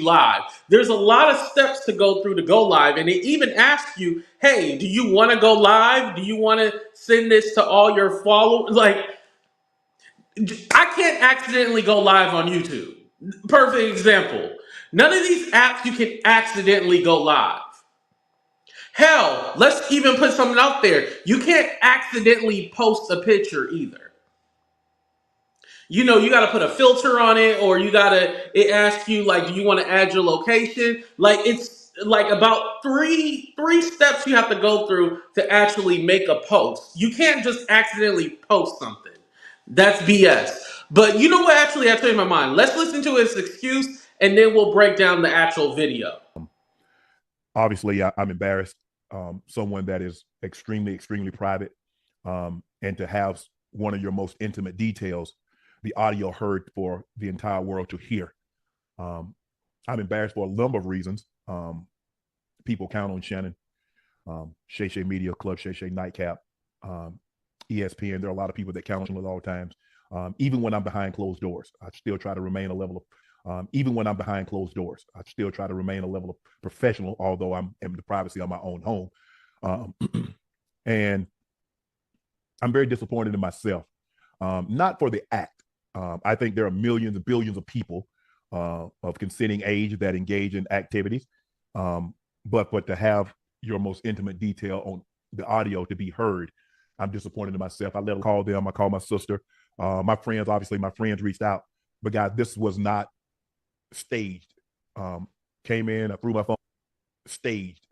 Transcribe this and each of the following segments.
live. There's a lot of steps to go through to go live, and it even asks you, "Hey, do you want to go live? Do you want to send this to all your followers?" Like, I can't accidentally go live on YouTube. Perfect example. None of these apps you can accidentally go live. Hell, let's even put something out there. You can't accidentally post a picture either. You got to put a filter on it, or it asks you, like, do you want to add your location? Like, it's like about three steps you have to go through to actually make a post. You can't just accidentally post something. That's BS. But you know what? Actually, I changed my mind. Let's listen to his excuse, and then we'll break down the actual video. Obviously, I'm embarrassed. Someone that is extremely, extremely private, and to have one of your most intimate details, the audio heard for the entire world to hear. I'm embarrassed for a number of reasons. People count on Shannon, Shay Shay Media Club, Shay Shay Nightcap, ESPN. There are a lot of people that count on it at all times. Even when I'm behind closed doors, I still try to remain a level of even when I'm behind closed doors, I still try to remain a level of professional, although I'm in the privacy of my own home. And I'm very disappointed in myself, not for the act. I think there are millions and billions of people of consenting age that engage in activities, but to have your most intimate detail on the audio to be heard, I'm disappointed in myself. I let them call them. I called my sister, my friends. Obviously, my friends reached out, but guys, this was not staged. Came in, I threw my phone. Staged.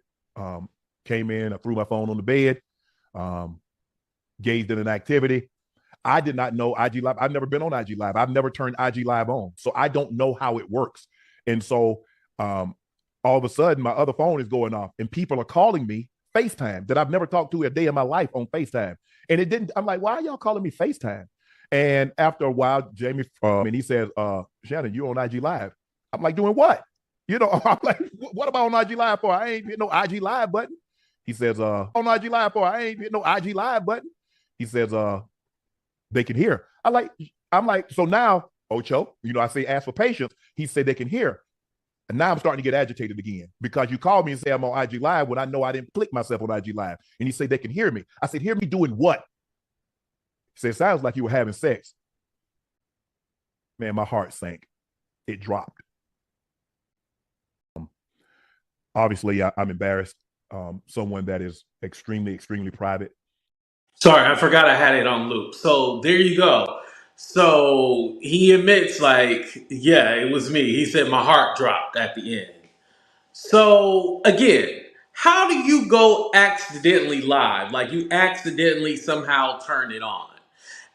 Came in, I threw my phone on the bed. Engaged in an activity. I did not know IG Live. I've never been on IG Live. I've never turned IG Live on, so I don't know how it works. And so, all of a sudden, my other phone is going off, and people are calling me FaceTime that I've never talked to a day in my life on FaceTime. And it didn't. I'm like, why are y'all calling me FaceTime? And after a while, Jamie, and he says, Shannon, you on IG Live? I'm like, doing what? I'm like, what about on IG Live for? I ain't hit no IG Live button. He says, on IG Live for? I ain't hit no IG Live button. He says, they can hear. I'm like, so now, Ocho, I say ask for patience. He said they can hear. And now I'm starting to get agitated again because you called me and say I'm on IG Live when I know I didn't click myself on IG Live. And he said they can hear me. I said, hear me doing what? He said, sounds like you were having sex. Man, my heart sank. It dropped. Obviously, I'm embarrassed. Someone that is extremely, extremely private. Sorry, I forgot I had it on loop. So there you go. So he admits, like, yeah, it was me. He said my heart dropped at the end. So again, how do you go accidentally live? Like, you accidentally somehow turn it on.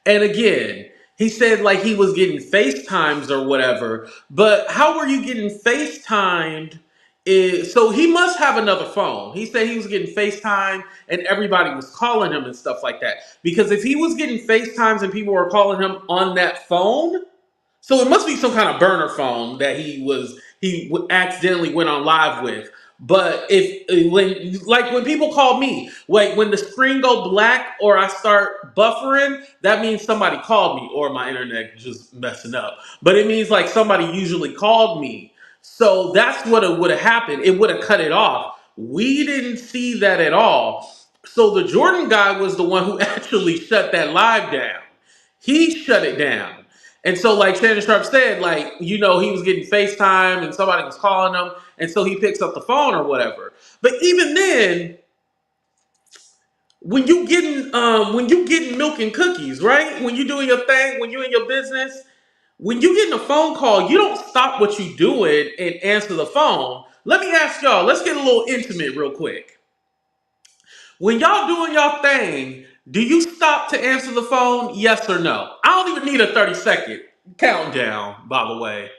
And again, he said like he was getting FaceTimes or whatever, but how were you getting FaceTimed? So he must have another phone. He said he was getting FaceTime and everybody was calling him and stuff like that. Because if he was getting FaceTimes and people were calling him on that phone, so it must be some kind of burner phone that accidentally went on live with. But when people call me, wait, when the screen go black or I start buffering, that means somebody called me or my internet just messing up. But it means like somebody usually called me. So that's what it would have happened. It would have cut it off. We didn't see that at all. So the Jordan guy was the one who actually shut that live down. He shut it down. And so, like Shannon Sharp said, like, he was getting FaceTime and somebody was calling him. And so he picks up the phone or whatever. But even then, when you getting milk and cookies, right? When you doing your thing, when you in your business, when you getting a phone call, you don't stop what you doing and answer the phone. Let me ask y'all, let's get a little intimate real quick. When y'all doing y'all thing, do you stop to answer the phone? Yes or no? I don't even need a 30-second countdown, by the way.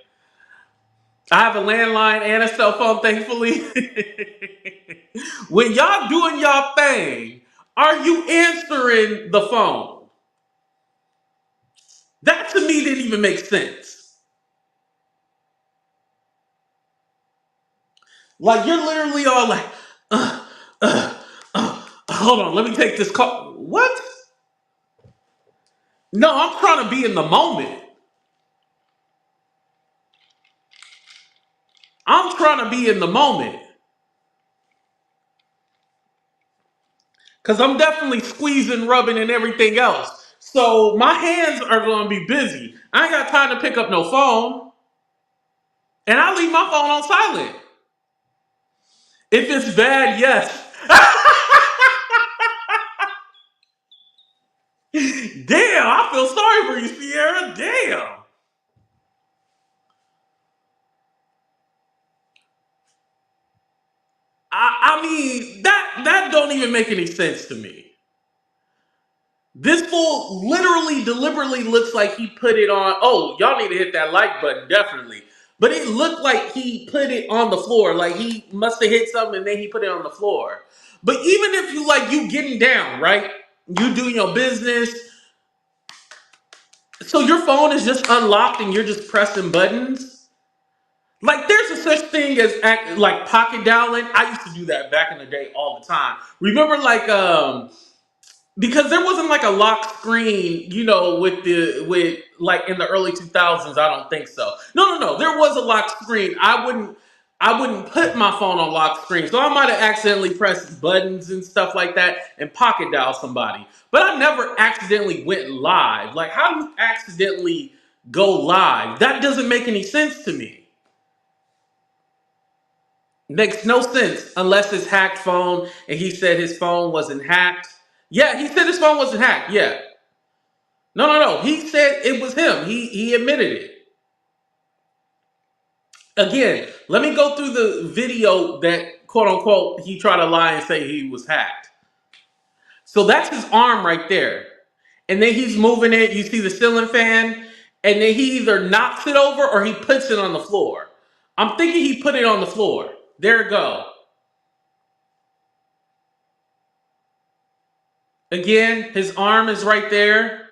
I have a landline and a cell phone, thankfully. When y'all doing y'all thing, are you answering the phone? That to me didn't even make sense. Like, you're literally all like, hold on, let me take this call. What? No, I'm trying to be in the moment. I'm trying to be in the moment. Because I'm definitely squeezing, rubbing, and everything else. So my hands are going to be busy. I ain't got time to pick up no phone. And I leave my phone on silent. If it's bad, yes. Damn, I feel sorry for you, Sierra. Damn. I mean, that don't even make any sense to me. This fool literally, deliberately looks like he put it on. Oh, y'all need to hit that like button, definitely. But it looked like he put it on the floor. Like he must have hit something and then he put it on the floor. But even if you like you getting down, right? You doing your business. So your phone is just unlocked and you're just pressing buttons. Like there's a such thing as like pocket dialing. I used to do that back in the day all the time. Remember like because there wasn't like a lock screen, with like in the early 2000s. I don't think so. No. There was a lock screen. I wouldn't put my phone on lock screen, so I might have accidentally pressed buttons and stuff like that and pocket dial somebody. But I never accidentally went live. Like, how do you accidentally go live? That doesn't make any sense to me. Makes no sense unless it's hacked phone and he said his phone wasn't hacked. Yeah, he said his phone wasn't hacked. Yeah. No. He said it was him. He admitted it. Again, let me go through the video that quote unquote he tried to lie and say he was hacked. So that's his arm right there. And then he's moving it. You see the ceiling fan. And then he either knocks it over or he puts it on the floor. I'm thinking he put it on the floor. There it go. Again, his arm is right there.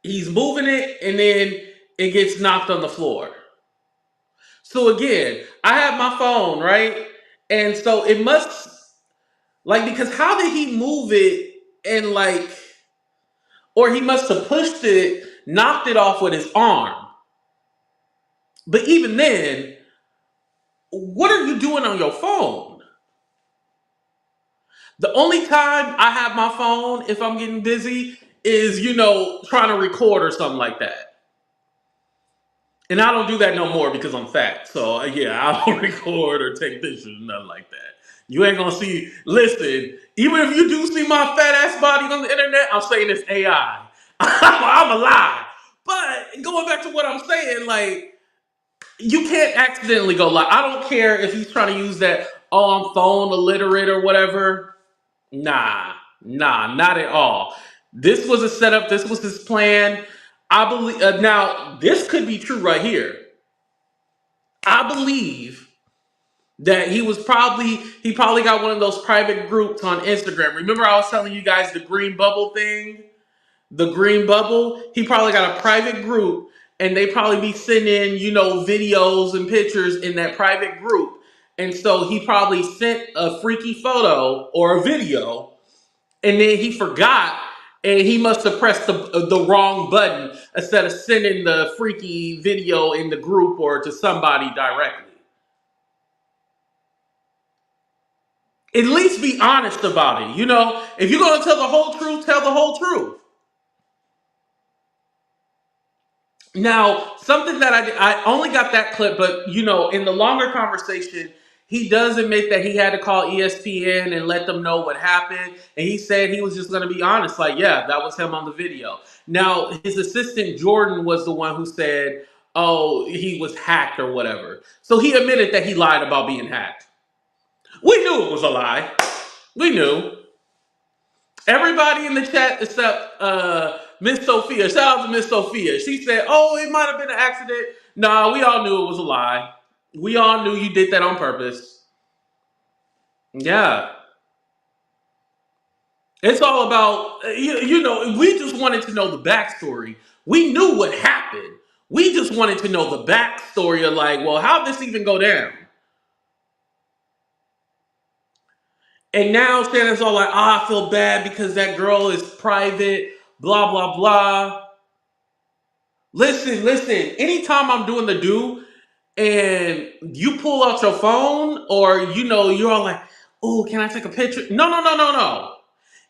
He's moving it and then it gets knocked on the floor. So again, I have my phone, right? And so it must, like, because how did he move it and like, or he must have pushed it, knocked it off with his arm. But even then, what are you doing on your phone? The only time I have my phone if I'm getting busy is, trying to record or something like that. And I don't do that no more because I'm fat. So yeah, I don't record or take pictures, nothing like that. You ain't gonna see. Listen, even if you do see my fat ass body on the internet, I'm saying it's AI. I'm a lie. But going back to what I'm saying, like you can't accidentally go live. I don't care if he's trying to use that. Oh, I'm phone illiterate or whatever. Nah, not at all. This was a setup. This was his plan. I believe now this could be true right here. I believe that he probably got one of those private groups on Instagram. Remember I was telling you guys the green bubble thing? The green bubble? He probably got a private group and they probably be sending, videos and pictures in that private group. And so he probably sent a freaky photo or a video and then he forgot and he must have pressed the wrong button instead of sending the freaky video in the group or to somebody directly. At least be honest about it. If you're going to tell the whole truth, tell the whole truth. Now, something that I only got that clip, but in the longer conversation, he does admit that he had to call ESPN and let them know what happened. And he said he was just going to be honest. Like, yeah, that was him on the video. Now, his assistant, Jordan, was the one who said, oh, he was hacked or whatever. So he admitted that he lied about being hacked. We knew it was a lie. We knew. Everybody in the chat except Miss Sophia. Shout out to Miss Sophia. She said, oh, it might have been an accident. Nah, we all knew it was a lie. We all knew you did that on purpose. Yeah. It's all about, we just wanted to know the backstory. We knew what happened. We just wanted to know the backstory of like, well, how'd this even go down? And now Shannon's all like, I feel bad because that girl is private, blah, blah, blah. Listen. Anytime I'm doing the do and you pull out your phone or you're all like, oh, can I take a picture? No.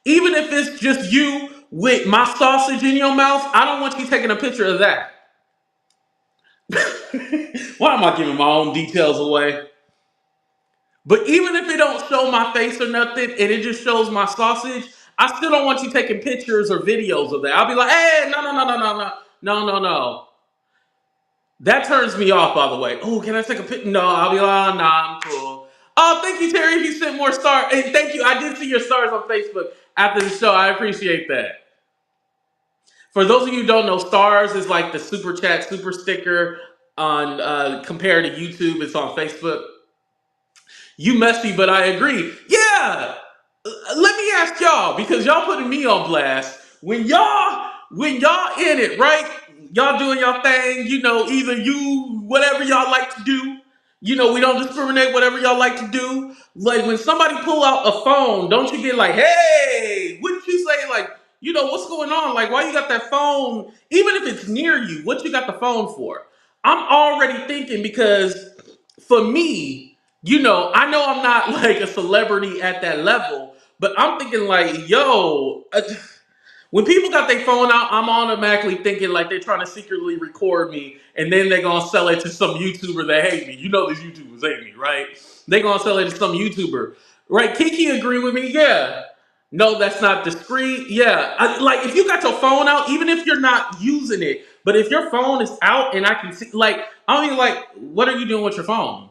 Even if it's just you with my sausage in your mouth, I don't want you taking a picture of that. Why am I giving my own details away? But even if it don't show my face or nothing and it just shows my sausage, I still don't want you taking pictures or videos of that. I'll be like, hey, no. That turns me off, by the way. Oh, can I take a picture? No, I'll be like, oh, nah, I'm cool. Oh, thank you, Terry. You sent more stars. And thank you. I did see your stars on Facebook after the show. I appreciate that. For those of you who don't know, stars is like the super chat, super sticker on compared to YouTube. It's on Facebook. You messy, but I agree. Yeah. Let me ask y'all because y'all putting me on blast. When y'all in it, right? Y'all doing y'all thing. Either you whatever y'all like to do. We don't discriminate. Whatever y'all like to do. Like when somebody pull out a phone, don't you get like, hey? Wouldn't you say like, what's going on? Like why you got that phone? Even if it's near you, what you got the phone for? I'm already thinking because for me, I know I'm not like a celebrity at that level, but I'm thinking like, yo, when people got their phone out, I'm automatically thinking like they're trying to secretly record me, and then they're gonna sell it to some YouTuber that hate me. These YouTubers hate me, right? They gonna sell it to some YouTuber, right? Kiki agree with me, yeah. No, that's not discreet. Yeah, like if you got your phone out, even if you're not using it, but if your phone is out and I can see, like, I mean, like, what are you doing with your phone?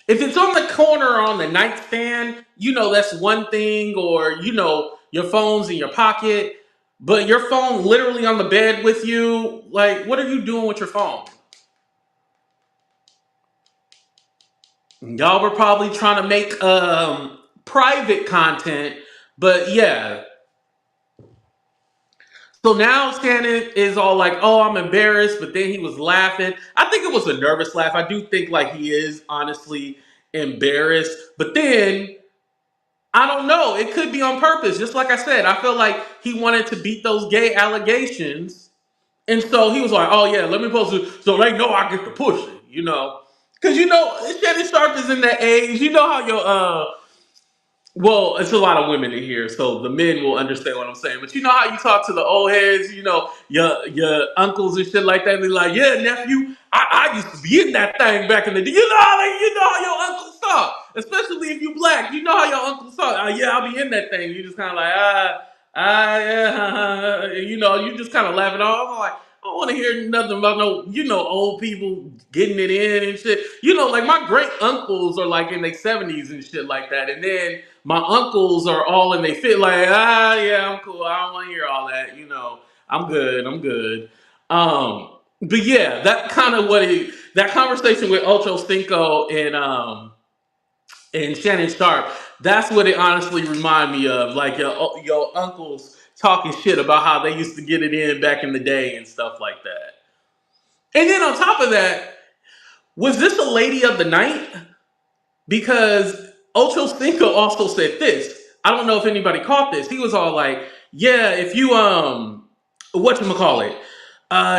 If it's on the corner or on the nightstand, that's one thing, or your phone's in your pocket, but your phone literally on the bed with you, like, what are you doing with your phone? Y'all were probably trying to make private content, but yeah. So now Shannon is all like, oh, I'm embarrassed, but then he was laughing. I think it was a nervous laugh. I do think like he is honestly embarrassed, but then I don't know. It could be on purpose. Just like I said, I feel like he wanted to beat those gay allegations. And so he was like, oh, yeah, let me post it so they know I get to push it. Because, Shannon Sharp is in that age. You know how well, it's a lot of women in here, so the men will understand what I'm saying. But you know how you talk to the old heads, your uncles and shit like that. They're like, "Yeah, nephew, I used to be in that thing back in the day." You know how your uncles talk, especially if you black. You know how your uncles talk. Yeah, I'll be in that thing. You just kind of like yeah, you just kind of laugh it off. I'm like, I don't want to hear nothing about no, old people getting it in and shit. Like my great uncles are like in their 70s and shit like that, and then my uncles are all in they fit like, yeah, I'm cool. I don't want to hear all that. I'm good. I'm good. But yeah, that kind of that conversation with Ocho Cinco and Shannon Sharp, that's what it honestly remind me of. Like your uncles talking shit about how they used to get it in back in the day and stuff like that. And then on top of that, was this a lady of the night? Because Ocho Cinco also said this. I don't know if anybody caught this. He was all like, "Yeah, if you whatchamacallit?"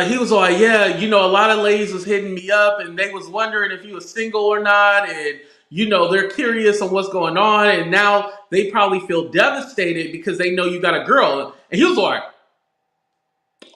He was all like, "Yeah, a lot of ladies was hitting me up and they was wondering if you was single or not, and they're curious on what's going on, and now they probably feel devastated because they know you got a girl." And he was like,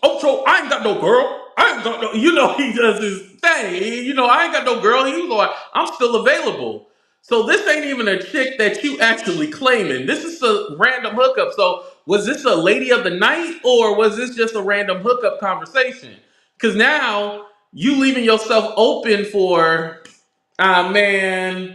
Ocho, I ain't got no girl. I ain't got no, he does his thing. I ain't got no girl. He was like, I'm still available. So this ain't even a chick that you actually claiming. This is a random hookup. So was this a lady of the night or was this just a random hookup conversation? Because now you leaving yourself open for, man,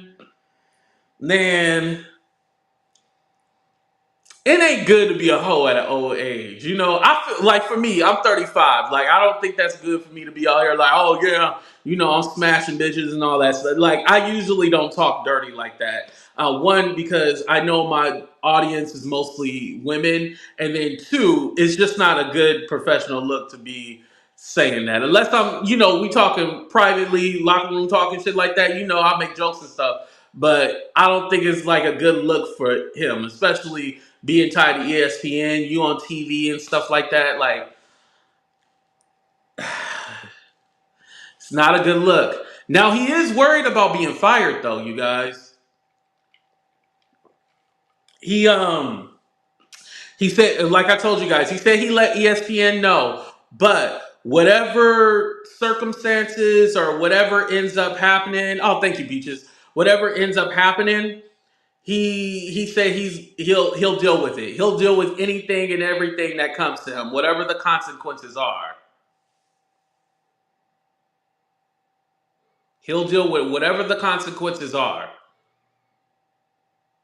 it ain't good to be a hoe at an old age. I feel like for me, I'm 35. Like, I don't think that's good for me to be out here like, oh, yeah, I'm smashing bitches and all that stuff. Like, I usually don't talk dirty like that. One, because I know my audience is mostly women. And then two, it's just not a good professional look to be saying that. Unless I'm, we talking privately, locker room talking, shit like that. I make jokes and stuff. But I don't think it's like a good look for him, especially being tied to ESPN, you on TV and stuff like that. Like, It's not a good look. Now he is worried about being fired, though. You guys, he he said, like I told you guys, he said he let ESPN know, but whatever circumstances or whatever ends up happening, oh, thank you, Beaches. Whatever ends up happening, he said he'll deal with it. He'll deal with anything and everything that comes to him, whatever the consequences are. He'll deal with whatever the consequences are.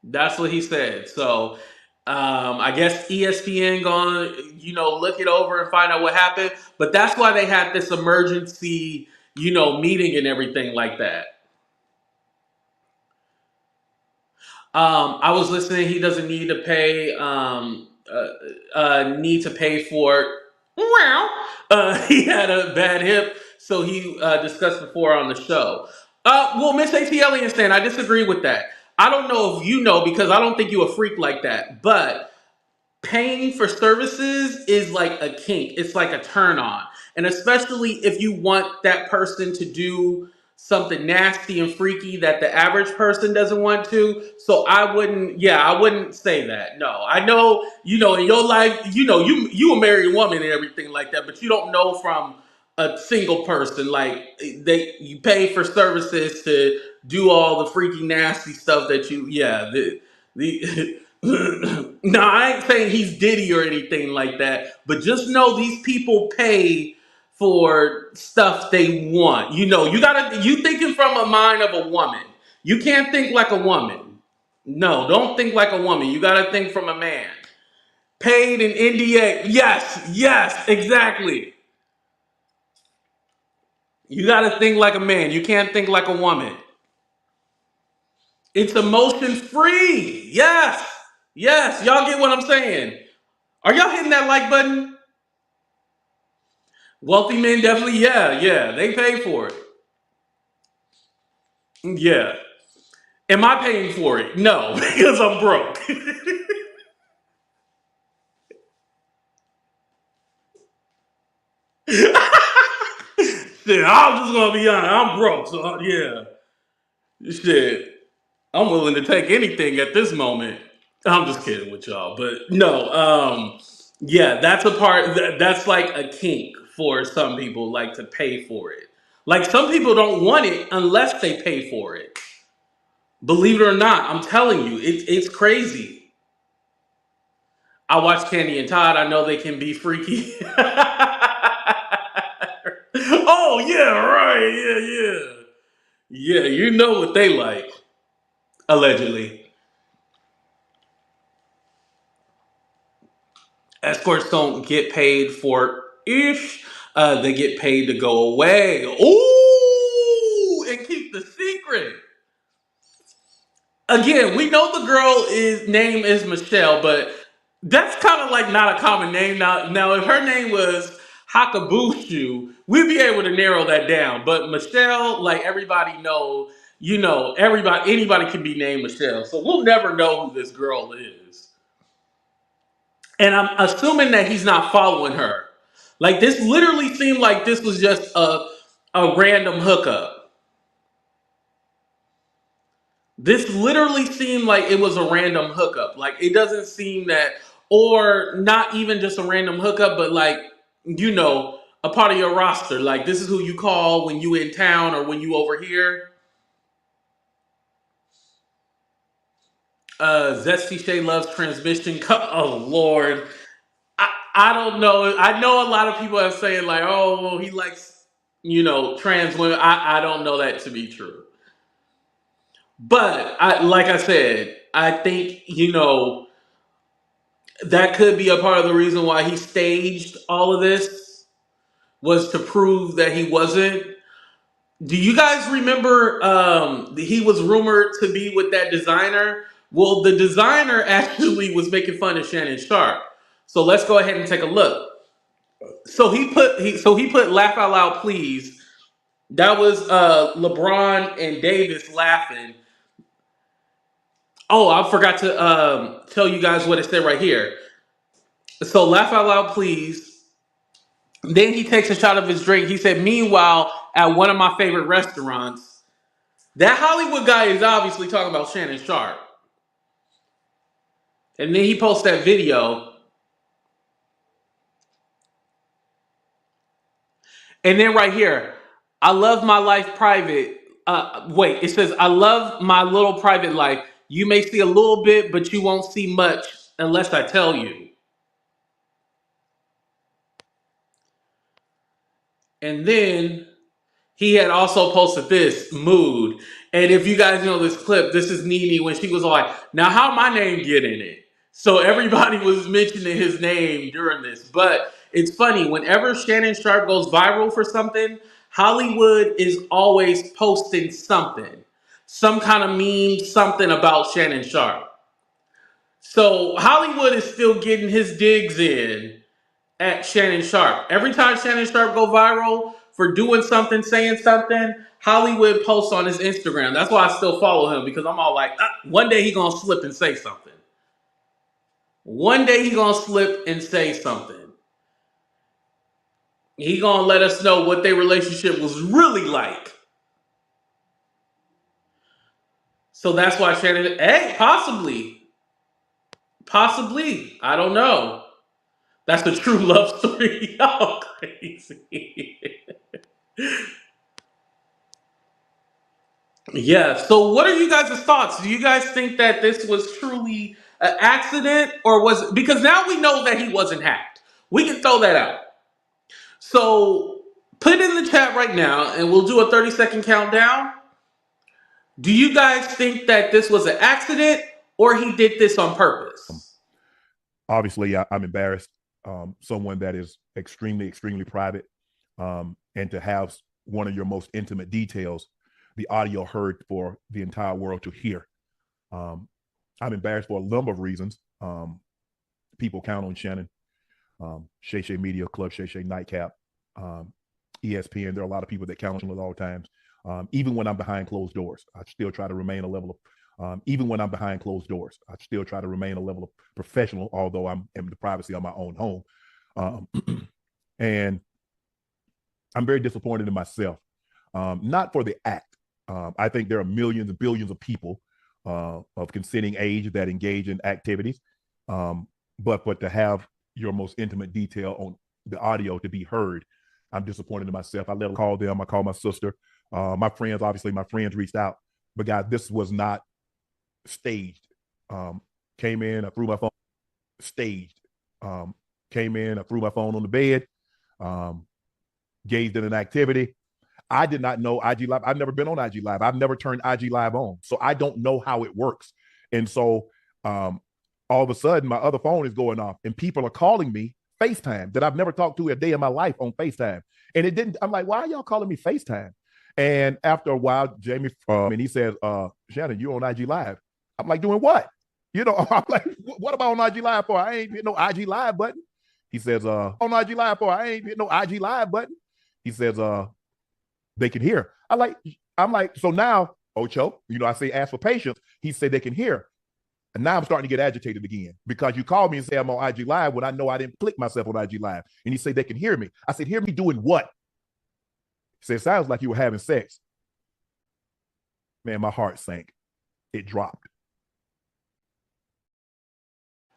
That's what he said. So I guess ESPN gonna look it over and find out what happened. But that's why they had this emergency meeting and everything like that. I was listening. He doesn't need to pay. Need to pay for. Well, he had a bad hip, so he discussed before on the show. Well, Miss ATLian Stan, I disagree with that. I don't know if you know because I don't think you a freak like that, but paying for services is like a kink. It's like a turn on. And especially if you want that person to do something nasty and freaky that the average person doesn't want to. So I wouldn't say that. No. I know, in your life, you a married woman and everything like that, but you don't know from a single person. Like you pay for services to do all the freaky nasty stuff that the no, I ain't saying he's Diddy or anything like that, but just know these people pay for stuff they want. You thinking from a mind of a woman. You can't think like a woman. No, don't think like a woman. You gotta think from a man. Paid in NDA. Yes, exactly. You gotta think like a man. You can't think like a woman. It's emotion free. Yes. Y'all get what I'm saying. Are y'all hitting that like button? Wealthy men definitely, yeah. They pay for it. Yeah. Am I paying for it? No, because I'm broke. Shit, I'm just gonna be honest. I'm broke, so yeah. Shit. I'm willing to take anything at this moment. I'm just kidding with y'all, but no, yeah, that's a part that's like a kink for some people, like to pay for it. Like some people don't want it unless they pay for it. Believe it or not, I'm telling you, it's crazy. I watch Candy and Todd. I know they can be freaky. Oh yeah, right, yeah. Yeah, you know what they like, allegedly. Escorts don't get paid for ish. They get paid to go away. Ooh, and keep the secret. Again, we know the girl is name is Michelle, but that's kind of like not a common name. Now if her name was Hakabushu, we'd be able to narrow that down. But Michelle, like everybody know, everybody anybody can be named Michelle. So we'll never know who this girl is. And I'm assuming that he's not following her. Like this literally seemed like this was just a random hookup. This literally seemed like it was a random hookup. Like it doesn't seem that, or not even just a random hookup, but like a part of your roster. Like this is who you call when you in town or when you over here. Zesty Shay loves transmission. Oh Lord, I don't know. I know a lot of people are saying like, oh, well, he likes trans women. I don't know that to be true. But like I said, I think that could be a part of the reason why he staged all of this was to prove that he wasn't. Do you guys remember he was rumored to be with that designer? Well, the designer actually was making fun of Shannon Sharp. So let's go ahead and take a look. So he put laugh out loud please. That was LeBron and Davis laughing. Oh, I forgot to tell you guys what it said right here. So laugh out loud please. Then he takes a shot of his drink. He said, meanwhile, at one of my favorite restaurants, that Hollywood guy is obviously talking about Shannon Sharp. And then he posts that video. And then right here, I love my life private. Wait, it says, I love my little private life. You may see a little bit, but you won't see much unless I tell you. And then he had also posted this mood. And if you guys know this clip, this is Nene when she was like, now how my name get in it? So everybody was mentioning his name during this. But it's funny, whenever Shannon Sharp goes viral for something, Hollywood is always posting something. Some kind of meme, something about Shannon Sharp. So Hollywood is still getting his digs in at Shannon Sharp. Every time Shannon Sharp go viral for doing something, saying something, Hollywood posts on his Instagram. That's why I still follow him because I'm all like, one day he gonna slip and say something. One day he gonna slip and say something. He gonna let us know what their relationship was really like. So that's why Shannon, hey, possibly, I don't know. That's the true love story. Y'all crazy. Yeah. So, what are you guys' thoughts? Do you guys think that this was truly an accident, or was because now we know that he wasn't hacked? We can throw that out. So, put it in the chat right now, and we'll do a 30-second countdown. Do you guys think that this was an accident, or he did this on purpose? Obviously, I'm embarrassed. Someone that is extremely private, and to have one of your most intimate details, the audio heard for the entire world to hear. I'm embarrassed for a number of reasons. People count on Shannon, Shay Shay Media Club, Shay Shay Nightcap, ESPN. There are a lot of people that count on at all times. Even when I'm behind closed doors, I still try to remain a level of even when I'm behind closed doors, I still try to remain a level of professional, although I'm in the privacy of my own home. And I'm very disappointed in myself, not for the act. I think there are millions and billions of people of consenting age that engage in activities, but to have your most intimate detail on the audio to be heard, I'm disappointed in myself. I let them call them. I called my sister. My friends, obviously, my friends reached out, but guys, this was not staged. Came in, I threw my phone. Staged. Came in, I threw my phone on the bed. Engaged in an activity. I did not know IG Live. I've never been on IG Live. I've never turned IG Live on, so I don't know how it works. And so, all of a sudden, my other phone is going off, and people are calling me FaceTime that I've never talked to a day in my life on FaceTime. And it didn't. I'm like, why are y'all calling me FaceTime? And after a while, Jamie, and he says, Shannon, you on IG Live? I'm like, doing what? You know, I'm like, what am I on IG Live for? I ain't hit no IG Live button. He says, on IG Live for? I ain't hit no IG Live button. He says, they can hear. I'm like, so now, Ocho, you know, I say ask for patience. He said they can hear. And now I'm starting to get agitated again because you called me and say I'm on IG Live when I know I didn't click myself on IG Live. And he said they can hear me. I said, hear me doing what? He said, sounds like you were having sex. Man, my heart sank. It dropped.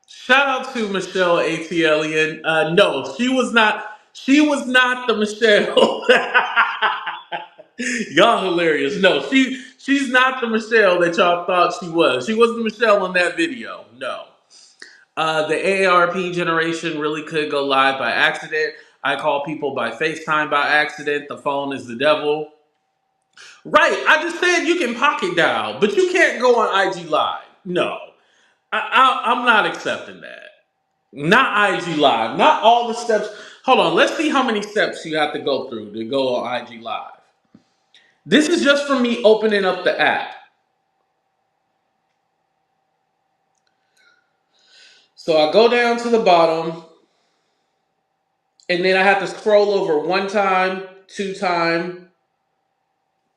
Shout out to Michelle ATLian. No, she was not. She was not the Michelle. Y'all hilarious. No, she's not the Michelle that y'all thought she was. She wasn't the Michelle in that video. No. The AARP generation really could go live by accident. I call people by FaceTime by accident. The phone is the devil. Right. I just said you can pocket dial, but you can't go on IG Live. No. I'm not accepting that. Not IG Live. Not all the steps. Hold on. Let's see how many steps you have to go through to go on IG Live. This is just from me opening up the app. So I go down to the bottom, and then I have to scroll over one time, two time,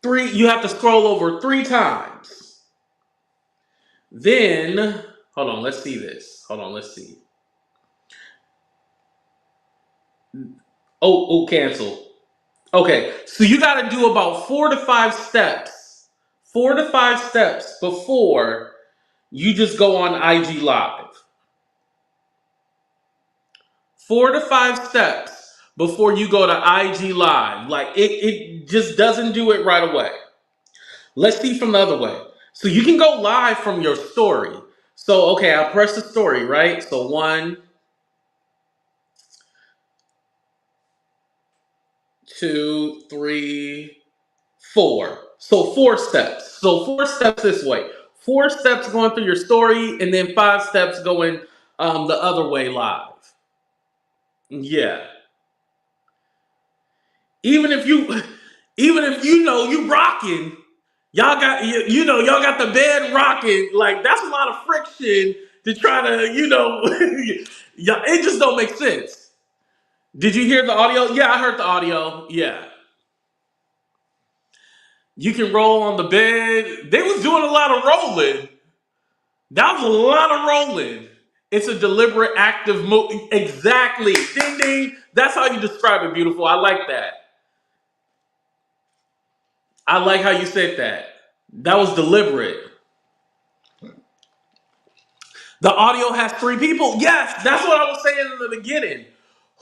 three. You have to scroll over three times. Then, hold on. Let's see this. Hold on. Let's see. Oh, cancel. Okay, so you got to do about 4 to 5 steps. 4 to 5 steps before you just go on IG Live. 4 to 5 steps before you go to IG Live. Like it just doesn't do it right away. Let's see from the other way. So you can go live from your story. So okay, I'll press the story, right? So 1, 2, 3, 4. So 4 steps. So 4 steps this way. 4 steps going through your story, and then 5 steps going the other way live. Yeah. Even if you, even if you know you rocking, y'all got the bed rocking. Like that's a lot of friction to try to yeah, it just don't make sense. Did you hear the audio? Yeah, I heard the audio. Yeah. You can roll on the bed. They was doing a lot of rolling. That was a lot of rolling. It's a deliberate active move. Exactly. Ding ding. That's how you describe it, beautiful. I like that. I like how you said that. That was deliberate. The audio has 3 people. Yes, that's what I was saying in the beginning.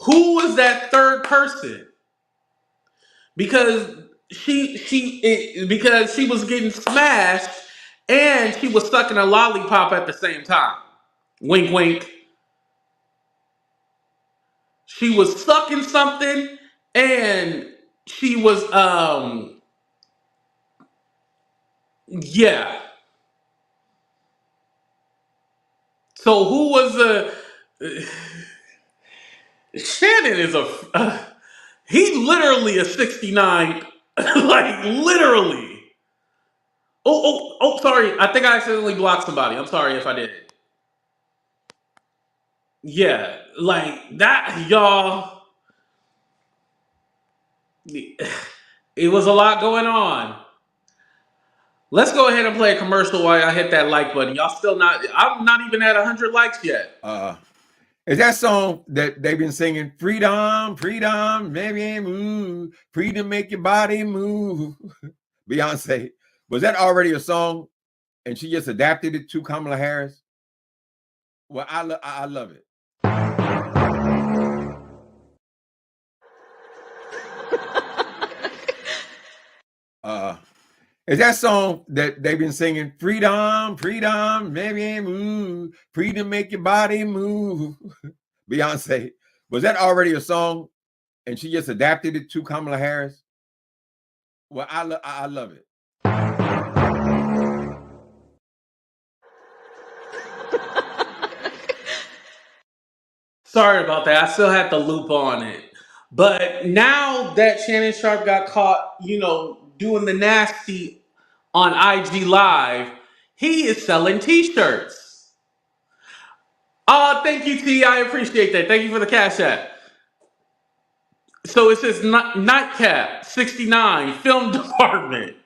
Who was that third person? Because because she was getting smashed and she was sucking a lollipop at the same time. Wink, wink. She was sucking something and she was yeah. So who was the Shannon is he literally a 69 like literally. Oh, sorry. I think I accidentally blocked somebody. I'm sorry if I did. Yeah, like that, y'all. It was a lot going on. Let's go ahead and play a commercial while I hit that like button. Y'all still not, I'm not even at 100 likes yet. Is that song that they've been singing? Freedom, freedom, maybe move, freedom, make your body move. Beyonce, was that already a song, and she just adapted it to Kamala Harris? Well, I love it. Is that song that they've been singing? Freedom, freedom, maybe move, freedom, make your body move. Beyonce, was that already a song, and she just adapted it to Kamala Harris? Well, I love it. Sorry about that. I still had the loop on it. But now that Shannon Sharp got caught, doing the nasty on IG Live, he is selling t-shirts. Oh, thank you, T. I appreciate that. Thank you for the cash app. So it says Nightcap 69 Film Department.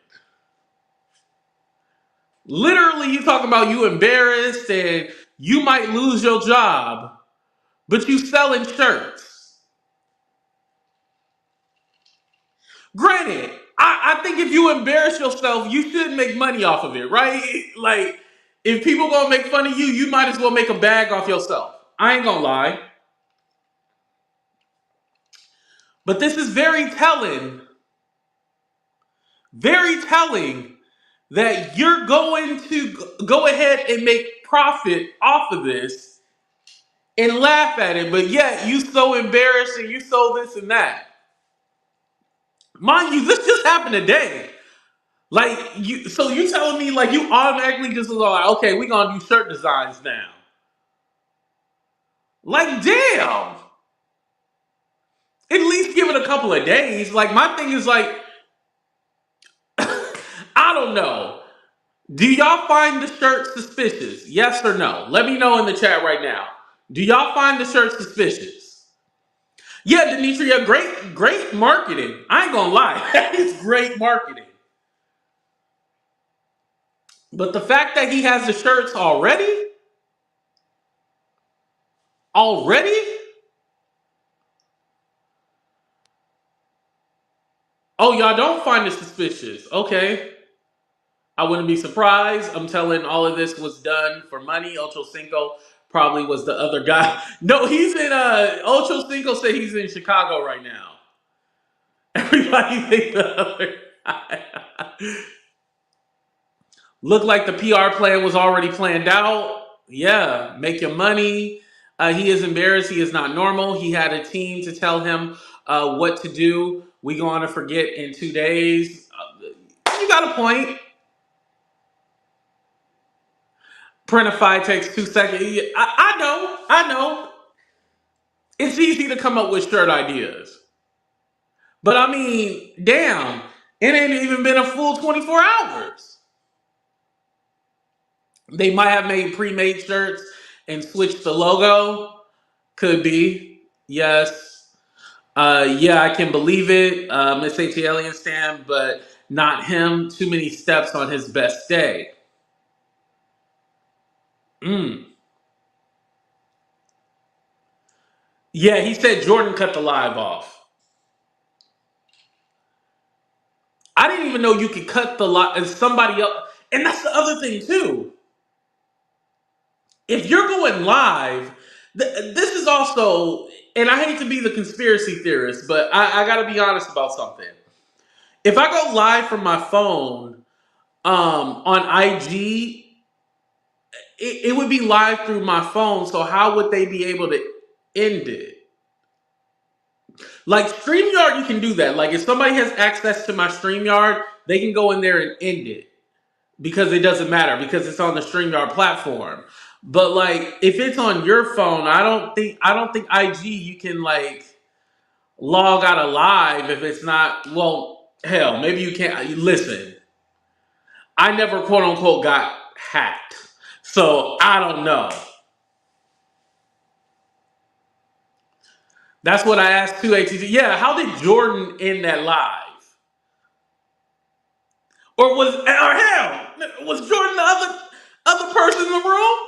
Literally, you talking about you embarrassed and you might lose your job, but you selling shirts. Granted, I think if you embarrass yourself, you should make money off of it, right? Like, if people gonna make fun of you, you might as well make a bag off yourself. I ain't gonna lie. But this is very telling that you're going to go ahead and make profit off of this and laugh at it, but yet you so embarrassed and you so this and that. Mind you, this just happened today. Like so you telling me like you automatically just was like, okay, we gonna do shirt designs now. Like damn. At least give it a couple of days. Like my thing is like, I don't know. Do y'all find the shirt suspicious? Yes or no? Let me know in the chat right now. Do y'all find the shirt suspicious? Yeah, Demetria, great marketing. I ain't gonna lie. That is great marketing. But the fact that he has the shirts already, Oh, y'all don't find it suspicious. Okay. I wouldn't be surprised. I'm telling all of this was done for money. Ocho Cinco probably was the other guy. No, he's in Ocho Cinco said he's in Chicago right now. Everybody think the other guy. Looked like the PR plan was already planned out. Yeah, make your money. He is embarrassed. He is not normal. He had a team to tell him what to do. We going to forget in 2 days. You got a point. Printify takes 2 seconds. I know. It's easy to come up with shirt ideas. But I mean, damn, it ain't even been a full 24 hours. They might have made pre-made shirts and switched the logo. Could be. Yes. Yeah, I can believe it. Miss AT Alien Stan, but not him. Too many steps on his best day. Yeah, he said Jordan cut the live off. I didn't even know you could cut the live and somebody else. And that's the other thing too. If you're going live, this is also, and I hate to be the conspiracy theorist, but I got to be honest about something. If I go live from my phone on IG, it would be live through my phone. So how would they be able to end it? Like StreamYard, you can do that. Like if somebody has access to my StreamYard, they can go in there and end it because it doesn't matter because it's on the StreamYard platform. But like if it's on your phone, I don't think IG you can like log out of live if it's not. Well, hell, maybe you can't. Listen, I never quote unquote got hacked, so I don't know. That's what I asked 2ATT. Yeah, how did Jordan end that live? Or was Jordan the other person in the room?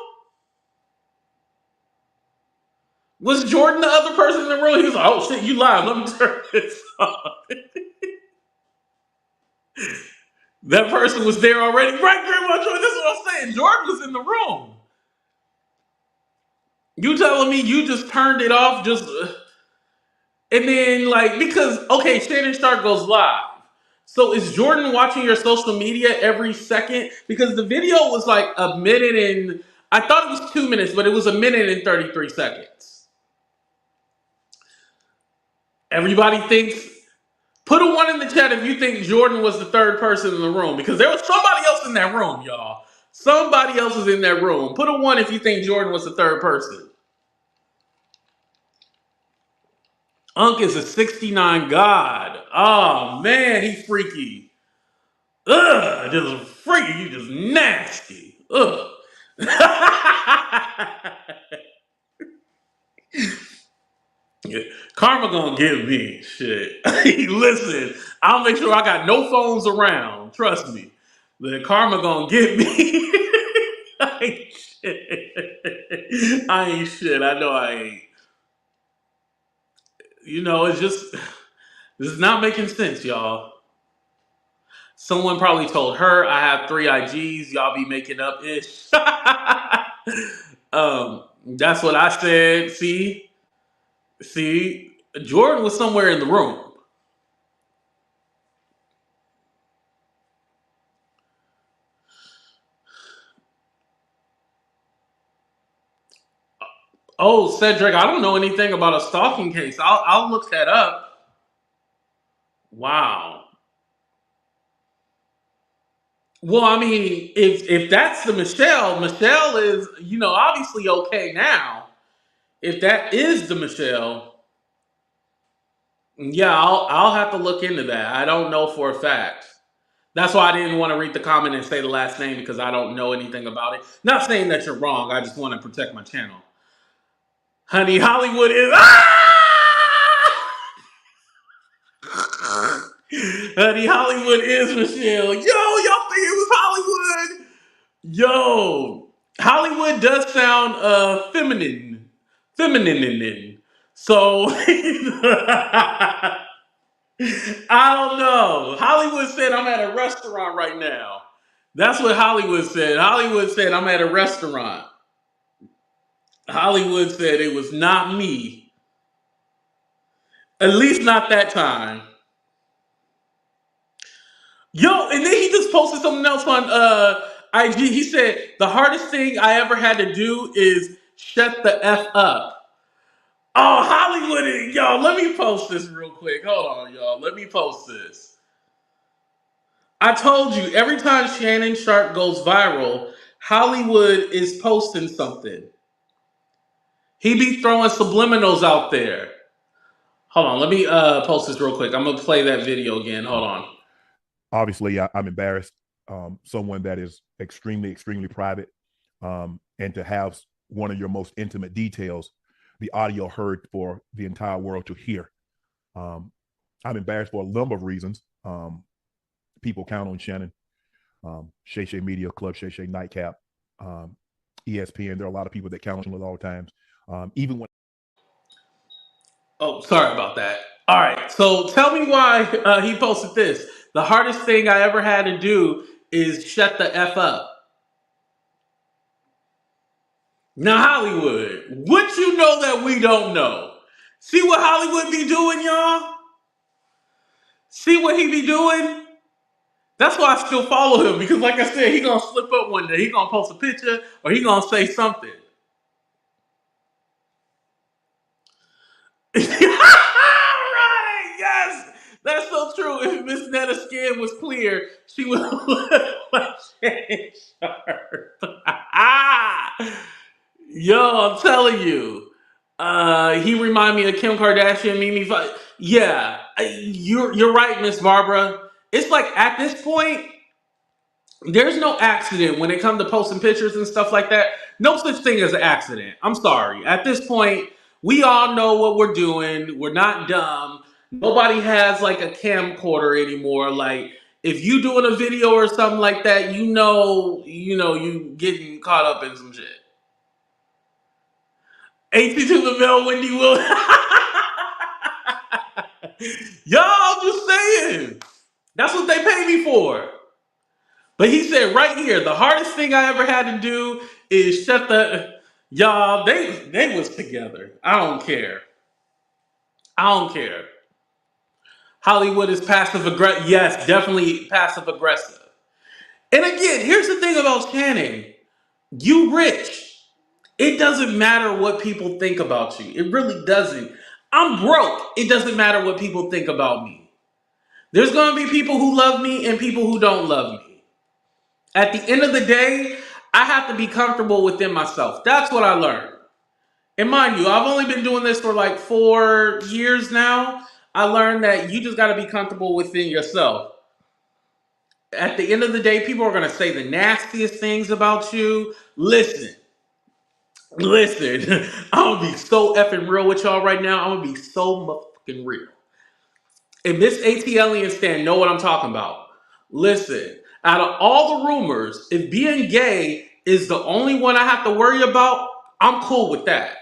Was Jordan the other person in the room? He was like, oh shit, you live. Let me turn this off. That person was there already. Right, Grandma Jordan. That's what I'm saying. Jordan was in the room. You telling me you just turned it off just and then like because okay, Shannon Sharp goes live. So is Jordan watching your social media every second? Because the video was like a minute and I thought it was 2 minutes, but it was a minute and 33 seconds. Everybody thinks put a 1 in the chat if you think Jordan was the third person in the room. Because there was somebody else in that room, y'all. Somebody else was in that room. Put a 1 if you think Jordan was the third person. Unc is a 69 god. Oh man, he's freaky. Ugh, just freaky. You just nasty. Ugh. Karma gonna give me shit. Listen, I'll make sure I got no phones around. Trust me. The karma gonna get me. I ain't shit. I ain't shit. I know I ain't. You know, it's just this is not making sense, y'all. Someone probably told her I have 3 IGs. Y'all be making up ish. That's what I said. See, Jordan was somewhere in the room. Oh, Cedric, I don't know anything about a stalking case. I'll look that up. Wow. Well, I mean, if that's the Michelle is, obviously okay now. If that is the Michelle, yeah, I'll have to look into that. I don't know for a fact. That's why I didn't want to read the comment and say the last name because I don't know anything about it. Not saying that you're wrong. I just want to protect my channel. Honey, Hollywood is Honey, Hollywood is Michelle. Yo, y'all think it was Hollywood? Yo, Hollywood does sound feminine. So I don't know. Hollywood said I'm at a restaurant right now. That's what Hollywood said. Hollywood said I'm at a restaurant. Hollywood said it was not me. At least not that time. Yo, and then he just posted something else on IG. He said the hardest thing I ever had to do is shut the F up. Oh, Hollywood, y'all, let me post this real quick. Hold on, y'all. Let me post this. I told you, every time Shannon Sharpe goes viral, Hollywood is posting something. He be throwing subliminals out there. Hold on, let me post this real quick. I'm gonna play that video again. Hold on. Obviously, I'm embarrassed. Someone that is extremely, extremely private, and to have one of your most intimate details, the audio heard for the entire world to hear. I'm embarrassed for a number of reasons. People count on Shannon, Shay Shay Media Club, Shay Shay Nightcap, ESPN. There are a lot of people that count on him at all times. Even when. Oh, sorry about that. All right, so tell me why he posted this. The hardest thing I ever had to do is shut the F up. Now, Hollywood, what you know that we don't know? See what Hollywood be doing, y'all? See what he be doing? That's why I still follow him, because like I said, he gonna slip up one day. He gonna post a picture or he gonna say something. Right, yes. That's so true. If Miss Netta's skin was clear, she would look like Shannon Sharpe. Yo, I'm telling you. He remind me of Kim Kardashian, Mimi. Yeah, you're right, Miss Barbara. It's like at this point, there's no accident when it comes to posting pictures and stuff like that. No such thing as an accident. I'm sorry. At this point, we all know what we're doing. We're not dumb. Nobody has like a camcorder anymore. Like if you doing a video or something like that, you getting caught up in some shit. 18 to the Mel, Wendy Will. Y'all, I'm just saying. That's what they pay me for. But he said right here, the hardest thing I ever had to do is shut the. Y'all, they was together. I don't care. I don't care. Hollywood is passive aggressive. Yes, definitely passive aggressive. And again, here's the thing about Shannon. You rich. It doesn't matter what people think about you. It really doesn't. I'm broke. It doesn't matter what people think about me. There's going to be people who love me and people who don't love me. At the end of the day, I have to be comfortable within myself. That's what I learned. And mind you, I've only been doing this for like 4 years now. I learned that you just got to be comfortable within yourself. At the end of the day, people are going to say the nastiest things about you. Listen, I'm going to be so effing real with y'all right now. I'm going to be so motherfucking real. And Miss ATL and Stan know what I'm talking about. Listen, out of all the rumors, if being gay is the only one I have to worry about, I'm cool with that.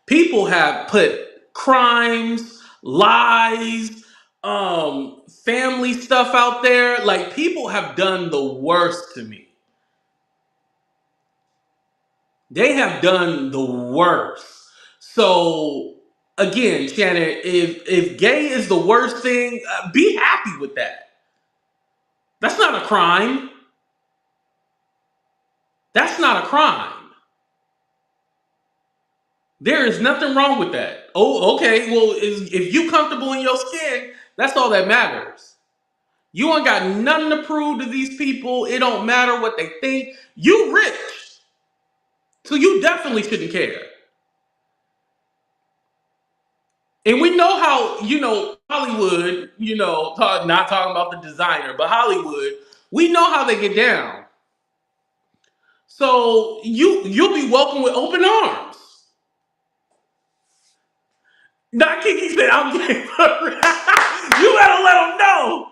People have put crimes, lies, family stuff out there. Like, people have done the worst to me. They have done the worst. So, again, Shannon, if gay is the worst thing, be happy with that. That's not a crime. That's not a crime. There is nothing wrong with that. Oh, okay. Well, if you comfortable in your skin, that's all that matters. You ain't got nothing to prove to these people. It don't matter what they think. You rich. So you definitely shouldn't care. And we know how, Hollywood, not talking about the designer, but Hollywood, we know how they get down. So you'll be welcome with open arms. Not Kiki said, I'm gay. You better let them know.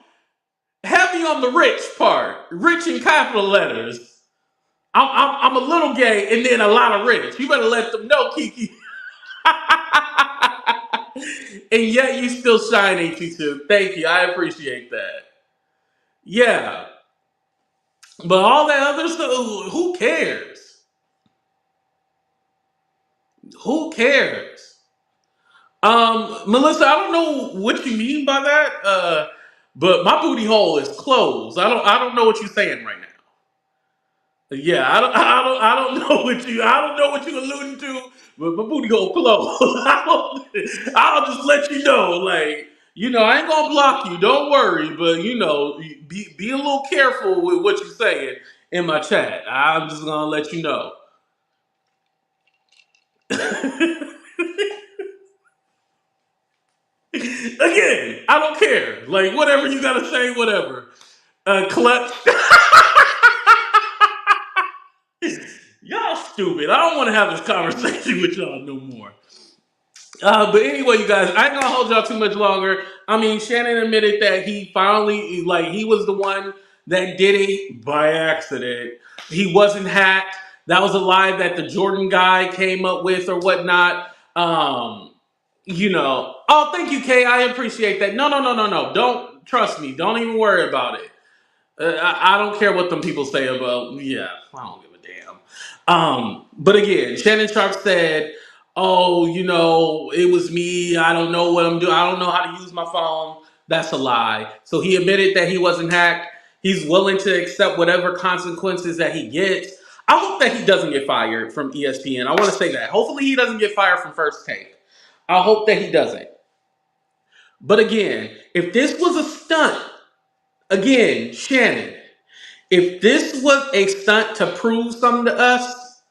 Heavy on the rich part. Rich in capital letters. I'm a little gay and then a lot of rich. You better let them know, Kiki. And yet you still shine, AT2. Thank you. I appreciate that. Yeah. But all that other stuff, who cares? Who cares? Melissa, I don't know what you mean by that. But my booty hole is closed. I don't know what you're saying right now. Yeah, I don't know what you alluding to, but my booty hole closed. I'll just let you know, like, I ain't gonna block you. Don't worry, but be a little careful with what you're saying in my chat. I'm just gonna let you know. Again, I don't care. Like, whatever you gotta say, whatever. Clutch. Y'all stupid. I don't want to have this conversation with y'all no more. But anyway, you guys, I ain't gonna hold y'all too much longer. I mean, Shannon admitted that he finally, like, he was the one that did it by accident. He wasn't hacked. That was a lie that the Jordan guy came up with or whatnot. Oh, thank you, Kay. I appreciate that. No. Don't trust me. Don't even worry about it. I don't care what them people say about. Yeah, I don't give a damn. But again, Shannon Sharp said, "Oh, it was me. I don't know what I'm doing. I don't know how to use my phone." That's a lie. So he admitted that he wasn't hacked. He's willing to accept whatever consequences that he gets. I hope that he doesn't get fired from ESPN. I want to say that. Hopefully, he doesn't get fired from First Take. I hope that he doesn't. But again, if this was a stunt, again, Shannon, if this was a stunt to prove something to us,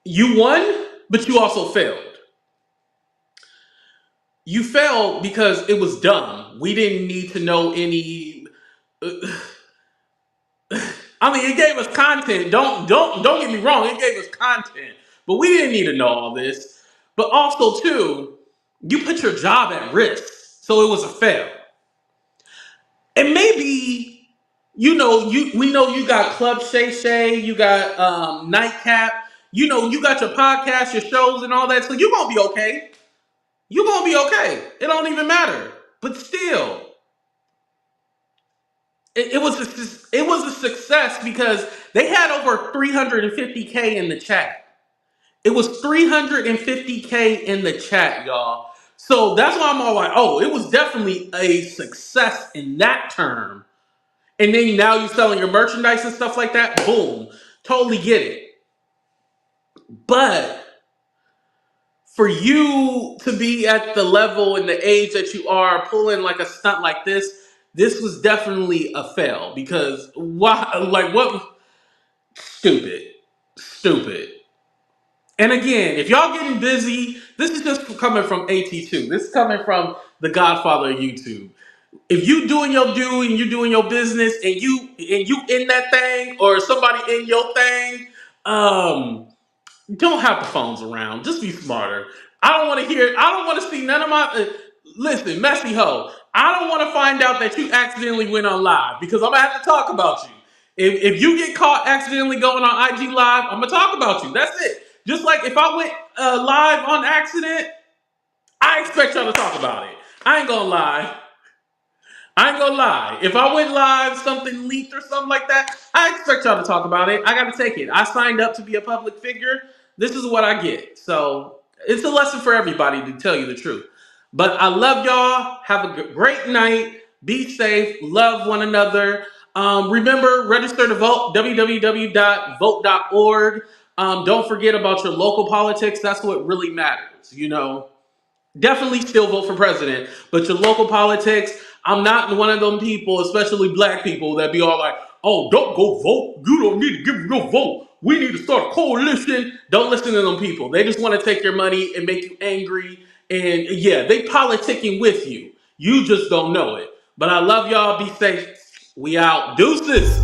you won, but you also failed. You failed because it was dumb. We didn't need to know any. I mean, it gave us content. Don't get me wrong. It gave us content, but we didn't need to know all this. But also, too, you put your job at risk, so it was a fail. And maybe, we know you got Club Shay Shay, you got Nightcap, you got your podcast, your shows, and all that. So you're gonna be okay. You're gonna be okay. It don't even matter. But still, it was a success because they had over 350K in the chat. It was 350K in the chat, y'all. So that's why I'm all like, oh, it was definitely a success in that term. And then now you're selling your merchandise and stuff like that. Boom. Totally get it. But for you to be at the level and the age that you are, pulling like a stunt like this was definitely a fail. Because why? Like, what? Stupid. And again, if y'all getting busy, this is just coming from AT2. This is coming from the Godfather of YouTube. If you doing your due and you doing your business and you in that thing or somebody in your thing, don't have the phones around. Just be smarter. I don't want to see none of my. Listen, messy hoe. I don't want to find out that you accidentally went on live because I'm gonna have to talk about you. If you get caught accidentally going on IG live, I'm gonna talk about you. That's it. Just like if I went live on accident, I expect y'all to talk about it. I ain't gonna lie. If I went live, something leaked or something like that, I expect y'all to talk about it. I got to take it. I signed up to be a public figure. This is what I get. So it's a lesson for everybody, to tell you the truth. But I love y'all. Have a great night. Be safe. Love one another. Remember, register to vote, www.vote.org. Don't forget about your local politics. That's what really matters, Definitely still vote for president, but your local politics, I'm not one of them people, especially black people, that be all like, oh, don't go vote. You don't need to give your vote. We need to start a coalition. Don't listen to them people. They just want to take your money and make you angry. And yeah, they politicking with you. You just don't know it. But I love y'all. Be safe. We out. Deuces.